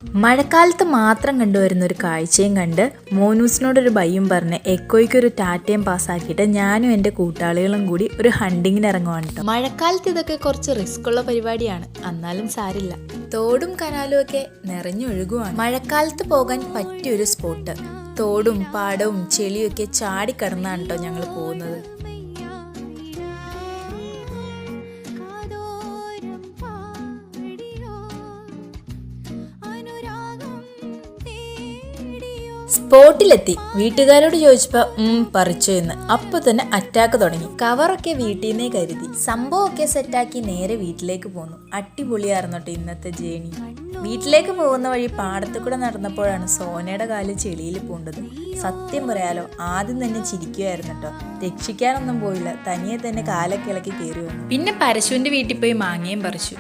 മഴക്കാലത്ത് മാത്രം കണ്ടുവരുന്ന ഒരു കാഴ്ചയും കണ്ട് മോനൂസിനോടൊരു ബൈയും പറഞ്ഞ് എക്കോയ്ക്കൊരു ടാറ്റയും പാസ്സാക്കിയിട്ട് ഞാനും എൻ്റെ കൂട്ടാളികളും കൂടി ഒരു ഹണ്ടിങ്ങിന് ഇറങ്ങുവാണ് കേട്ടോ. മഴക്കാലത്ത് ഇതൊക്കെ കുറച്ച് റിസ്ക് ഉള്ള പരിപാടിയാണ്, എന്നാലും സാരില്ല. തോടും കനാലും ഒക്കെ നിറഞ്ഞൊഴുകുവാണ്. മഴക്കാലത്ത് പോകാൻ പറ്റിയൊരു സ്പോട്ട്. തോടും പാടവും ചെളിയും ഒക്കെ ചാടിക്കടന്നാണ് കേട്ടോ ഞങ്ങൾ പോകുന്നത്. സ്പോട്ടിലെത്തി. വീട്ടുകാരോട് ചോദിച്ചപ്പോ പറിച്ചു എന്ന്. അപ്പൊ തന്നെ അറ്റാക്ക് തുടങ്ങി. കവറൊക്കെ വീട്ടിൽ നിന്നേ കരുതി. സംഭവമൊക്കെ സെറ്റാക്കി നേരെ വീട്ടിലേക്ക് പോന്നു. അടിപൊളിയായിരുന്നോട്ടെ ഇന്നത്തെ ജേണി. വീട്ടിലേക്ക് പോകുന്ന വഴി പാടത്ത് കൂടെ നടന്നപ്പോഴാണ് സോനയുടെ കാല് ചെളിയിൽ പൂണ്ടത്. സത്യം പറയാലോ, ആദ്യം തന്നെ ചിരിക്കുമായിരുന്നു കേട്ടോ. രക്ഷിക്കാനൊന്നും പോയില്ല, തനിയെ തന്നെ കാലൊക്കെ ഇളക്കി കയറി വന്നു. പിന്നെ പരശുവിന്റെ വീട്ടിൽ പോയി മാങ്ങയും പറിച്ചു.